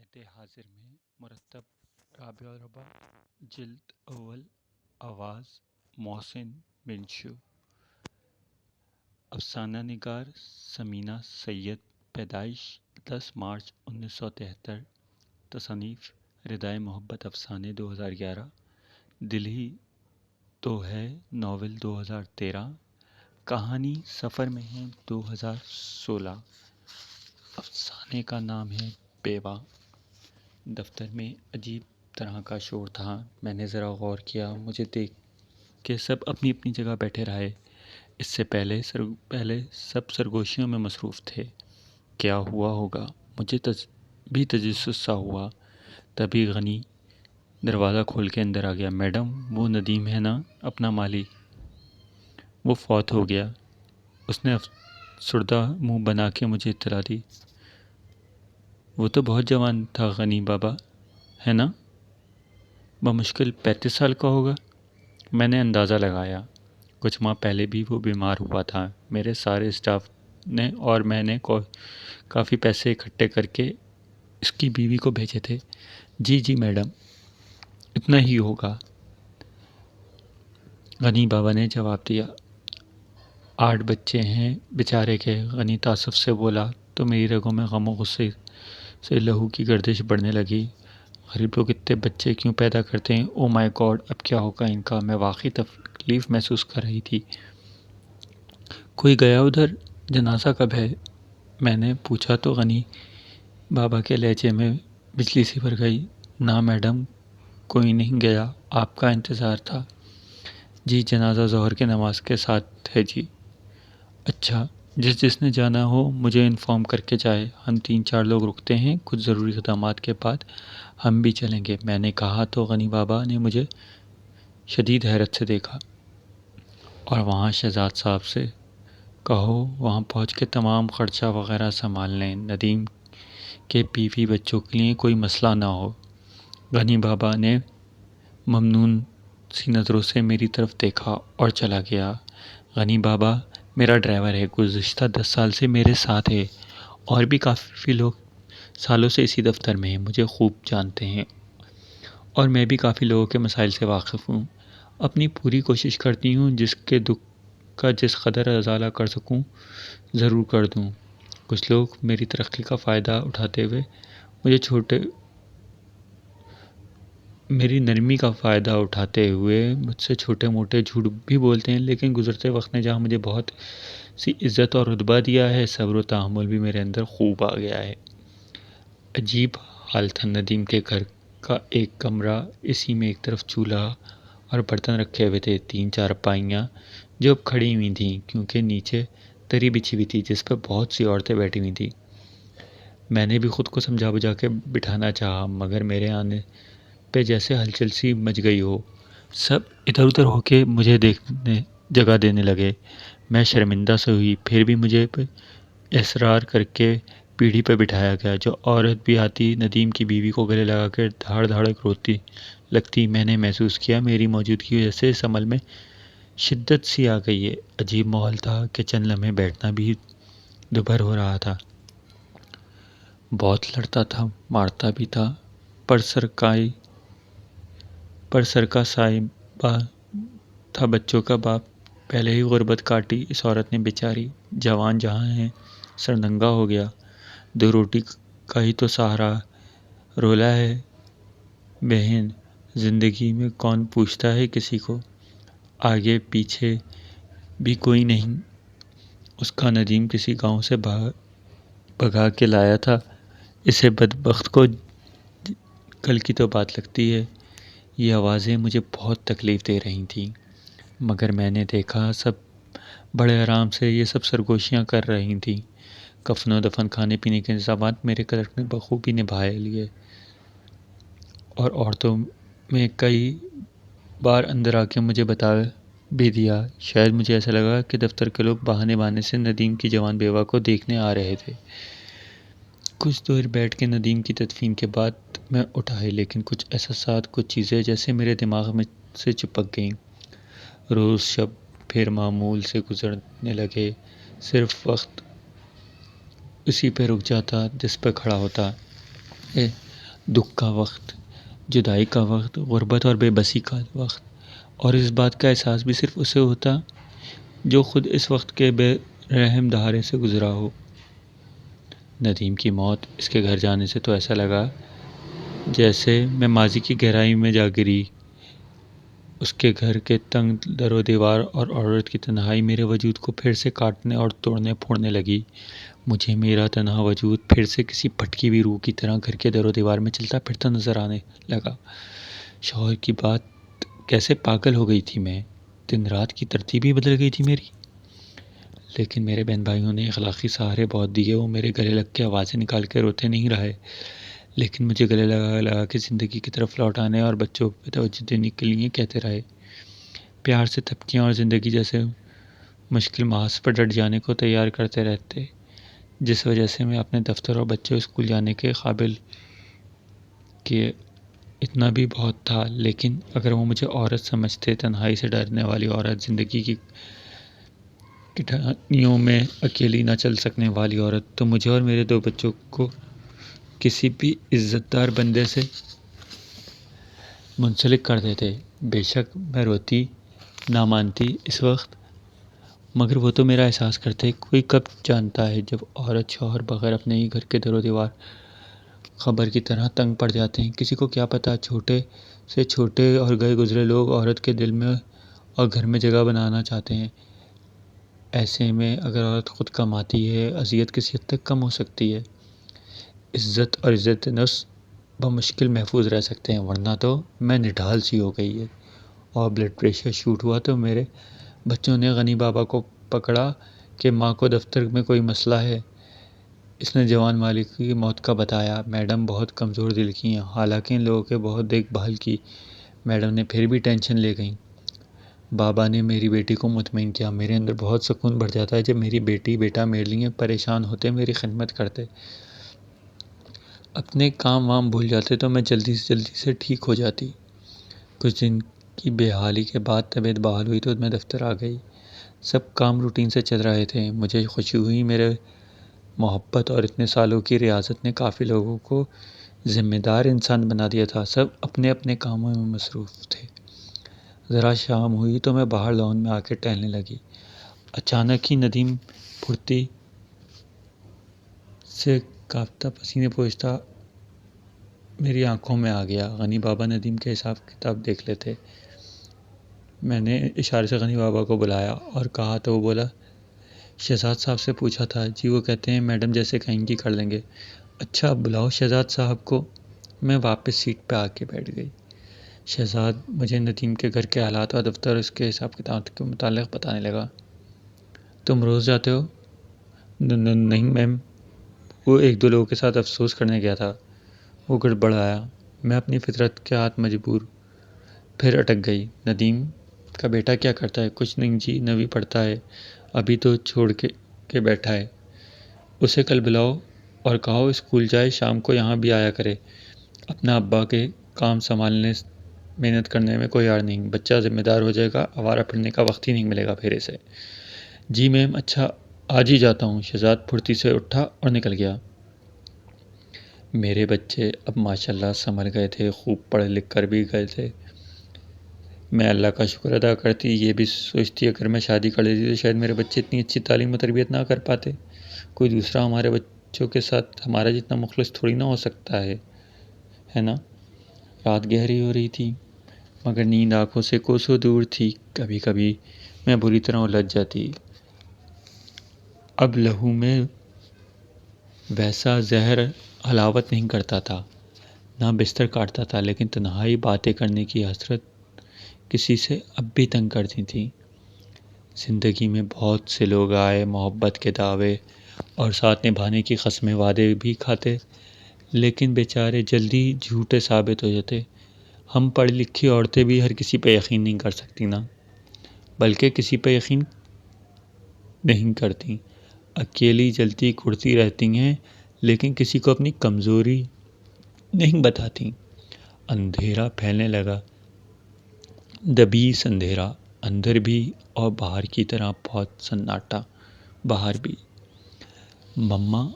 عہد حاضر میں مرتب رابعہ ربا جلد اول آواز محسن منشو افسانہ نگار سمینہ سید پیدائش 10 مارچ 1973 تصنیف ردائے محبت افسانے 2011 دل تو ہے ناول 2013 کہانی سفر میں ہے 2016 افسانے کا نام ہے بیوہ دفتر میں عجیب طرح کا شور تھا۔ میں نے ذرا غور کیا، مجھے دیکھ کے سب اپنی اپنی جگہ بیٹھے رہے۔ اس سے پہلے سب سرگوشیوں میں مصروف تھے۔ کیا ہوا ہوگا؟ مجھے بھی تجسس سا ہوا۔ تبھی غنی دروازہ کھول کے اندر آ گیا۔ میڈم، وہ ندیم ہے نا، اپنا مالی، وہ فوت ہو گیا۔ اس نے افسردہ منہ بنا کے مجھے اطلاع دی۔ وہ تو بہت جوان تھا غنی بابا، ہے نا؟ بمشکل 35 سال کا ہوگا۔ میں نے اندازہ لگایا۔ کچھ ماہ پہلے بھی وہ بیمار ہوا تھا۔ میرے سارے اسٹاف نے اور میں نے کافی پیسے اکٹھے کر کے اس کی بیوی کو بھیجے تھے۔ جی میڈم، اتنا ہی ہوگا، غنی بابا نے جواب دیا۔ 8 بچے ہیں بیچارے کے، غنی تعصب سے بولا تو میری رگوں میں غم و غصے سے لہو کی گردش بڑھنے لگی۔ غریب لوگ اتنے بچے کیوں پیدا کرتے ہیں؟ او مائی گاڈ، اب کیا ہوگا ان کا؟ میں واقعی تکلیف محسوس کر رہی تھی۔ کوئی گیا ادھر؟ جنازہ کب ہے؟ میں نے پوچھا تو غنی بابا کے لہجے میں بجلی سی بھر گئی۔ نہ میڈم، کوئی نہیں گیا، آپ کا انتظار تھا۔ جی، جنازہ ظہر کی نماز کے ساتھ ہے جی۔ اچھا، جس نے جانا ہو مجھے انفارم کر کے جائے۔ ہم 3-4 لوگ رکتے ہیں، کچھ ضروری اقدامات کے بعد ہم بھی چلیں گے۔ میں نے کہا تو غنی بابا نے مجھے شدید حیرت سے دیکھا۔ اور وہاں شہزاد صاحب سے کہو وہاں پہنچ کے تمام خرچہ وغیرہ سنبھال لیں، ندیم کے بیوی بچوں کے لیے کوئی مسئلہ نہ ہو۔ غنی بابا نے ممنون سی نظروں سے میری طرف دیکھا اور چلا گیا۔ غنی بابا میرا ڈرائیور ہے، گزشتہ 10 سال سے میرے ساتھ ہے، اور بھی کافی لوگ سالوں سے اسی دفتر میں ہیں، مجھے خوب جانتے ہیں، اور میں بھی کافی لوگوں کے مسائل سے واقف ہوں۔ اپنی پوری کوشش کرتی ہوں جس کے دکھ کا جس قدر ازالہ کر سکوں ضرور کر دوں۔ کچھ لوگ میری ترقی کا فائدہ اٹھاتے ہوئے میری نرمی کا فائدہ اٹھاتے ہوئے مجھ سے چھوٹے موٹے جھوٹ بھی بولتے ہیں، لیکن گزرتے وقت نے جہاں مجھے بہت سی عزت اور رتبہ دیا ہے، صبر و تحمل بھی میرے اندر خوب آ گیا ہے۔ عجیب حال تھا ندیم کے گھر کا۔ ایک کمرہ، اسی میں ایک طرف چولہا اور برتن رکھے ہوئے تھے، 3 چارپائیاں جو اب کھڑی ہوئی تھیں کیونکہ نیچے دری بچھی ہوئی تھی جس پر بہت سی عورتیں بیٹھی ہوئی تھیں۔ میں نے بھی خود کو سمجھا بجھا کے بٹھانا چاہا، مگر میرے آنے پہ جیسے ہلچل سی مچ گئی ہو۔ سب ادھر ادھر ہو کے مجھے جگہ دینے لگے۔ میں شرمندہ سے ہوئی، پھر بھی مجھے اصرار کر کے پیڑھی پہ بٹھایا گیا۔ جو عورت بھی آتی ندیم کی بیوی کو گلے لگا کے دھاڑ دھاڑ روتی لگتی۔ میں نے محسوس کیا میری موجودگی کی وجہ سے اس عمل میں شدت سی آ گئی ہے۔ عجیب ماحول تھا کہ چند لمحے بیٹھنا بھی دوبھر ہو رہا تھا۔ بہت لڑتا تھا، مارتا بھی تھا، پر سر کا سائبہ تھا بچوں کا باپ۔ پہلے ہی غربت کاٹی اس عورت نے بیچاری، جوان جہاں ہے سرنگا ہو گیا۔ 2 روٹی کا ہی تو سہارا رولا ہے بہن، زندگی میں کون پوچھتا ہے کسی کو؟ آگے پیچھے بھی کوئی نہیں اس کا۔ ندیم کسی گاؤں سے بھگا کے لایا تھا اسے، بدبخت کو۔ کل کی تو بات لگتی ہے۔ یہ آوازیں مجھے بہت تکلیف دے رہی تھیں، مگر میں نے دیکھا سب بڑے آرام سے یہ سب سرگوشیاں کر رہی تھیں۔ کفن و دفن، کھانے پینے کے انتظامات میرے کلرک نے بخوبی نبھائے لیے، اور عورتوں میں کئی بار اندر آ کے مجھے بتا بھی دیا۔ شاید مجھے ایسا لگا کہ دفتر کے لوگ بہانے سے ندیم کی جوان بیوہ کو دیکھنے آ رہے تھے۔ کچھ دیر بیٹھ کے ندیم کی تدفین کے بعد میں اٹھ آئی، لیکن کچھ احساسات، کچھ چیزیں جیسے میرے دماغ میں سے چپک گئیں۔ روز شب پھر معمول سے گزرنے لگے، صرف وقت اسی پہ رک جاتا جس پہ کھڑا ہوتا ہے۔ دکھ کا وقت، جدائی کا وقت، غربت اور بے بسی کا وقت، اور اس بات کا احساس بھی صرف اسے ہوتا جو خود اس وقت کے بے رحم دہاڑے سے گزرا ہو۔ ندیم کی موت، اس کے گھر جانے سے تو ایسا لگا جیسے میں ماضی کی گہرائی میں جا گری۔ اس کے گھر کے تنگ در و دیوار اور عورت کی تنہائی میرے وجود کو پھر سے کاٹنے اور توڑنے پھوڑنے لگی۔ مجھے میرا تنہا وجود پھر سے کسی بھٹکی ہوئی روح کی طرح گھر کے در و دیوار میں چلتا پھرتا نظر آنے لگا۔ شوہر کی بات کیسے پاگل ہو گئی تھی میں، دن رات کی ترتیب ہی بدل گئی تھی میری۔ لیکن میرے بہن بھائیوں نے اخلاقی سہارے بہت دیے، وہ میرے گلے لگ کے آوازیں نکال کے روتے نہیں رہے، لیکن مجھے گلے لگا کے زندگی کی طرف لوٹانے اور بچوں پہ توجہ دینے کے لیے کہتے رہے، پیار سے تھپکیاں اور زندگی جیسے مشکل محاذ پر ڈٹ جانے کو تیار کرتے رہتے، جس وجہ سے میں اپنے دفتر اور بچوں اسکول جانے کے قابل کہ اتنا بھی بہت تھا۔ لیکن اگر وہ مجھے عورت سمجھتے، تنہائی سے ڈرنے والی عورت، زندگی کی کٹھنیوں میں اکیلی نہ چل سکنے والی عورت، تو مجھے اور میرے 2 بچوں کو کسی بھی عزت دار بندے سے منسلک کر دیتے۔ بے شک میں روتی، نہ مانتی اس وقت، مگر وہ تو میرا احساس کرتے۔ کوئی کب جانتا ہے جب عورت شوہر بغیر اپنے ہی گھر کے در و دیوار خبر کی طرح تنگ پڑ جاتے ہیں۔ کسی کو کیا پتہ، چھوٹے سے چھوٹے اور گئے گزرے لوگ عورت کے دل میں اور گھر میں جگہ بنانا چاہتے ہیں۔ ایسے میں اگر عورت خود کماتی ہے، اذیت کسی حد تک کم ہو سکتی ہے۔ عزت اور عزت نفس بمشکل محفوظ رہ سکتے ہیں، ورنہ تو میں نڈھال سی ہو گئی ہے۔ اور بلڈ پریشر شوٹ ہوا تو میرے بچوں نے غنی بابا کو پکڑا کہ ماں کو دفتر میں کوئی مسئلہ ہے۔ اس نے جوان مالک کی موت کا بتایا۔ میڈم بہت کمزور دل کی ہیں، حالانکہ ان لوگوں کے بہت دیکھ بھال کی۔ میڈم نے پھر بھی ٹینشن لے گئیں۔ بابا نے میری بیٹی کو مطمئن کیا۔ میرے اندر بہت سکون بڑھ جاتا ہے جب میری بیٹی بیٹا میرے لیے پریشان ہوتے، میری خدمت کرتے، اپنے کام وام بھول جاتے تو میں جلدی سے ٹھیک ہو جاتی۔ کچھ دن کی بے حالی کے بعد طبیعت بحال ہوئی تو میں دفتر آ گئی۔ سب کام روٹین سے چل رہے تھے۔ مجھے خوشی ہوئی، میرے محبت اور اتنے سالوں کی ریاضت نے کافی لوگوں کو ذمہ دار انسان بنا دیا تھا۔ سب اپنے اپنے کاموں میں مصروف تھے۔ ذرا شام ہوئی تو میں باہر لان میں آ کے ٹہلنے لگی۔ اچانک ہی ندیم پھرتی سے کانپتا پسینے پوچھتا میری آنکھوں میں آ گیا۔ غنی بابا ندیم کے حساب کتاب دیکھ لیتے۔ میں نے اشارے سے غنی بابا کو بلایا اور کہا تو وہ بولا، شہزاد صاحب سے پوچھا تھا جی، وہ کہتے ہیں میڈم جیسے کہیں گی کر لیں گے۔ اچھا بلاؤ شہزاد صاحب کو۔ میں واپس سیٹ پہ آ کے بیٹھ گئی۔ شہزاد مجھے ندیم کے گھر کے حالات اور دفتر اس کے حساب کتاب کے متعلق بتانے لگا۔ تم روز جاتے ہو؟ نہیں میم، وہ 1-2 لوگوں کے ساتھ افسوس کرنے گیا تھا، وہ گڑبڑایا۔ میں اپنی فطرت کے ہاتھ مجبور پھر اٹک گئی۔ ندیم کا بیٹا کیا کرتا ہے؟ کچھ نہیں جی، 9ویں پڑھتا ہے، ابھی تو چھوڑ کے بیٹھا ہے۔ اسے کل بلاؤ اور کہو اسکول جائے، شام کو یہاں بھی آیا کرے۔ اپنا ابا کے کام سنبھالنے محنت کرنے میں کوئی عار نہیں، بچہ ذمہ دار ہو جائے گا، آوارہ پھرنے کا وقت ہی نہیں ملے گا پھر اسے۔ جی میم، اچھا آج ہی جاتا ہوں۔ شہزاد پھرتی سے اٹھا اور نکل گیا۔ میرے بچے اب ماشاءاللہ سنبھل گئے تھے، خوب پڑھ لکھ کر بھی گئے تھے۔ میں اللہ کا شکر ادا کرتی، یہ بھی سوچتی اگر میں شادی کر لیتی تو شاید میرے بچے اتنی اچھی تعلیم و تربیت نہ کر پاتے۔ کوئی دوسرا ہمارے بچوں کے ساتھ ہمارا جتنا مخلص تھوڑی نہ ہو سکتا ہے نا۔ رات گہری ہو رہی تھی مگر نیند آنکھوں سے کوسوں دور تھی۔ کبھی کبھی میں بری طرح الجھ جاتی۔ اب لہو میں ویسا زہر حلاوت نہیں کرتا تھا، نہ بستر کاٹتا تھا، لیکن تنہائی، باتیں کرنے کی حسرت کسی سے اب بھی تنگ کرتی تھی۔ زندگی میں بہت سے لوگ آئے، محبت کے دعوے اور ساتھ نبھانے کی قسمیں وعدے بھی کھاتے، لیکن بیچارے جلدی جھوٹے ثابت ہو جاتے۔ ہم پڑھی لکھی عورتیں بھی ہر کسی پہ یقین نہیں کر سکتی نا، بلکہ کسی پہ یقین نہیں کرتی، اکیلی جلتی کرتی رہتی ہیں، لیکن کسی کو اپنی کمزوری نہیں بتاتی۔ اندھیرا پھیلنے لگا، دبیس اندھیرا، اندر بھی اور باہر کی طرح بہت سناٹا۔ باہر بھی مما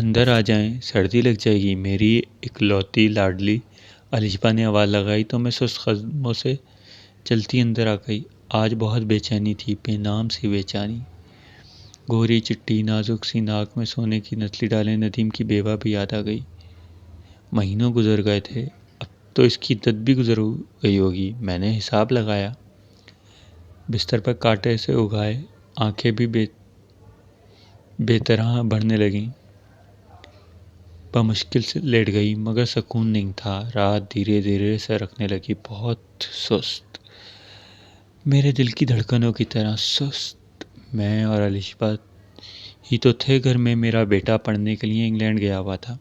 اندر آ جائیں، سردی لگ جائے گی، میری اکلوتی لاڈلی، الشبا نے آواز لگائی تو میں سست قدموں سے چلتی اندر آ گئی۔ آج بہت بے چینی تھی، بے نام سی بے چینی۔ گوری چٹی نازک سی ناک میں سونے کی نتلی ڈالے ندیم کی بیوہ بھی یاد آ گئی۔ مہینوں گزر گئے تھے، اب تو اس کی عدت بھی گزر گئی ہوگی۔ میں نے حساب لگایا، بستر پر کانٹے سے اگائے، آنکھیں بھی بے طرح بڑھنے لگیں۔ بمشکل سے لیٹ گئی مگر سکون نہیں تھا۔ رات دھیرے دھیرے سرکنے لگی، بہت سست، میرے دل کی دھڑکنوں کی طرح سست۔ میں اور الشبا ہی تو تھے گھر میں، میرا بیٹا پڑھنے کے لیے انگلینڈ گیا ہوا تھا۔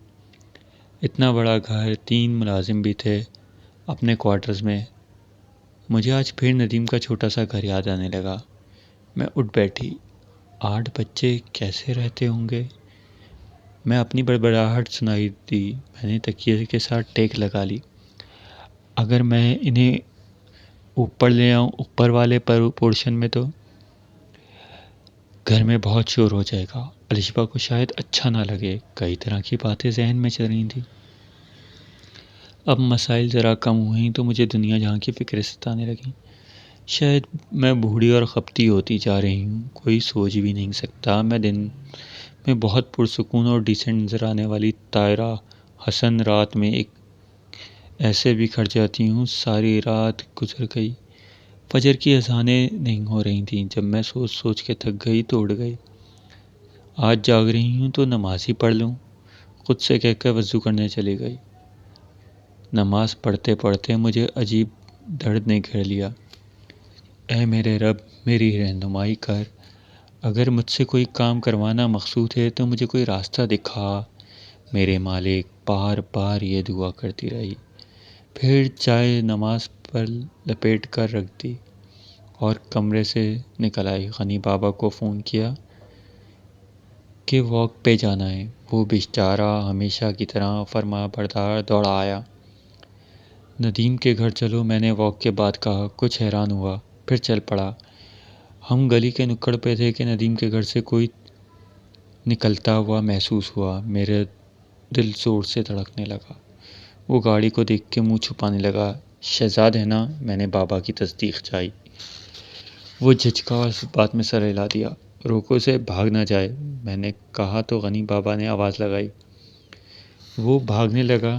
اتنا بڑا گھر، 3 ملازم بھی تھے اپنے کوارٹرز میں۔ مجھے آج پھر ندیم کا چھوٹا سا گھر یاد آنے لگا۔ میں اٹھ بیٹھی۔ 8 بچے کیسے رہتے ہوں گے؟ میں اپنی بڑبڑاہٹ سنائی دی۔ میں نے تکیے کے ساتھ ٹیک لگا لی۔ اگر میں انہیں اوپر لے آؤں، اوپر والے پورشن میں، تو گھر میں بہت شور ہو جائے گا۔ الشبا کو شاید اچھا نہ لگے۔ کئی طرح کی باتیں ذہن میں چل رہی تھیں۔ اب مسائل ذرا کم ہوئیں تو مجھے دنیا جہاں کی فکریں ستانے لگیں۔ شاید میں بوڑھی اور خپتی ہوتی جا رہی ہوں، کوئی سوچ بھی نہیں سکتا۔ میں دن میں بہت پرسکون اور ڈیسنٹ نظر آنے والی طاہرہ حسن رات میں ایک ایسے بکھر جاتی ہوں۔ ساری رات گزر گئی، فجر کی اذانیں نہیں ہو رہی تھیں۔ جب میں سوچ سوچ کے تھک گئی تو اٹھ گئی۔ آج جاگ رہی ہوں تو نماز ہی پڑھ لوں، خود سے کہہ کر وضو کرنے چلی گئی۔ نماز پڑھتے پڑھتے مجھے عجیب درد نے گھیر لیا۔ اے میرے رب، میری رہنمائی کر۔ اگر مجھ سے کوئی کام کروانا مقصود ہے تو مجھے کوئی راستہ دکھا، میرے مالک۔ بار بار یہ دعا کرتی رہی۔ پھر چائے نماز پر لپیٹ کر رکھ دی اور کمرے سے نکل آئی۔ غنی بابا کو فون کیا کہ واک پہ جانا ہے۔ وہ بیچارہ ہمیشہ کی طرح فرما بردار دوڑا آیا۔ ندیم کے گھر چلو، میں نے واک کے بعد کہا۔ کچھ حیران ہوا، پھر چل پڑا۔ ہم گلی کے نکڑ پہ تھے کہ ندیم کے گھر سے کوئی نکلتا ہوا محسوس ہوا۔ میرا دل زور سے دھڑکنے لگا۔ وہ گاڑی کو دیکھ کے منہ چھپانے لگا۔ شہزاد ہے نا؟ میں نے بابا کی تصدیق چاہی۔ وہ جھجکا اور اس بات میں سر ہلا دیا۔ روکو اسے، بھاگ نہ جائے، میں نے کہا تو غنی بابا نے آواز لگائی۔ وہ بھاگنے لگا،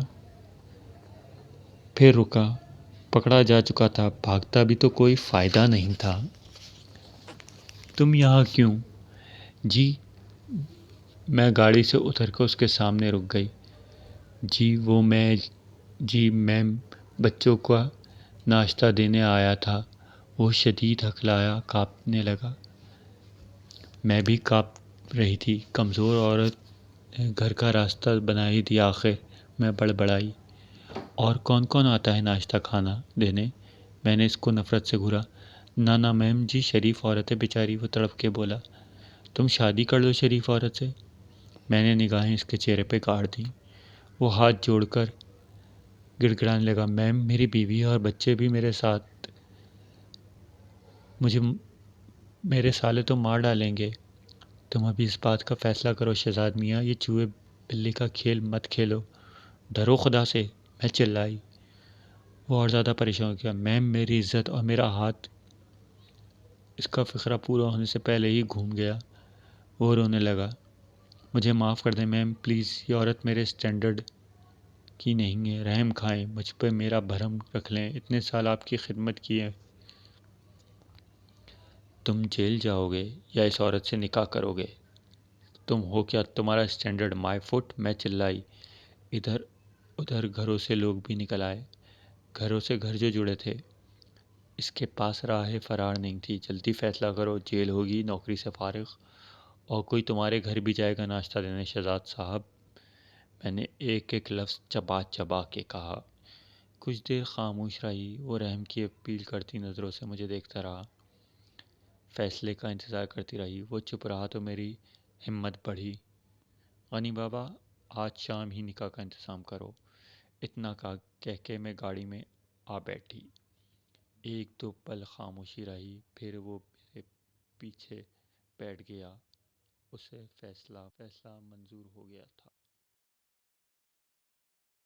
پھر رکا۔ پکڑا جا چکا تھا، بھاگتا بھی تو کوئی فائدہ نہیں تھا۔ تم یہاں کیوں؟ جی، میں گاڑی سے اتر کر اس کے سامنے رک گئی۔ جی میں بچوں کا ناشتہ دینے آیا تھا۔ وہ شدید ہکلایا، کانپنے لگا۔ میں بھی کانپ رہی تھی۔ کمزور عورت نے گھر کا راستہ بنا ہی دیا آخر، میں بڑبڑائی۔ اور کون کون آتا ہے ناشتہ کھانا دینے؟ میں نے اس کو نفرت سے گھورا۔ نہ میم جی، شریف عورت ہے بیچاری، وہ تڑپ کے بولا۔ تم شادی کر لو شریف عورت سے۔ میں نے نگاہیں اس کے چہرے پہ گاڑ دیں۔ وہ ہاتھ جوڑ کر گڑ گڑانے لگا۔ میم، میری بیوی اور بچے بھی میرے ساتھ، مجھے میرے سالے تو مار ڈالیں گے۔ تم ابھی اس بات کا فیصلہ کرو شہزاد میاں، یہ چوہے بلی کا کھیل مت کھیلو، ڈرو خدا سے، میں چلائی۔ وہ اور زیادہ پریشان ہو گیا۔ میم، میری عزت اور میرا ہاتھ، اس کا فقرہ پورا ہونے سے پہلے ہی گھوم گیا۔ وہ رونے لگا۔ مجھے معاف کر دیں میم، پلیز، یہ عورت میرے اسٹینڈرڈ کی نہیں ہے، رحم کھائیں، مجھ پہ میرا بھرم رکھ لیں، اتنے سال آپ کی خدمت کی ہے۔ تم جیل جاؤ گے یا اس عورت سے نکاح کرو گے؟ تم ہو کیا، تمہارا اسٹینڈرڈ؟ مائی فٹ، میں چلائی۔ ادھر ادھر گھروں سے لوگ بھی نکل آئے، گھروں سے گھر جو جڑے تھے۔ اس کے پاس راہ فرار نہیں تھی۔ جلدی فیصلہ کرو، جیل ہوگی، نوکری سے فارغ، اور کوئی تمہارے گھر بھی جائے گا ناشتہ دینے۔ شہزاد صاحب، میں نے ایک ایک لفظ چبا چبا کے کہا۔ کچھ دیر خاموش رہی۔ وہ رحم کی اپیل کرتی نظروں سے مجھے دیکھتا رہا، فیصلے کا انتظار کرتی رہی۔ وہ چپ رہا تو میری ہمت بڑھی۔ غنی بابا، آج شام ہی نکاح کا انتظام کرو، اتنا کہہ کے میں گاڑی میں آ بیٹھی۔ ایک دو پل خاموشی رہی، پھر وہ میرے پیچھے بیٹھ گیا۔ اسے فیصلہ منظور ہو گیا تھا۔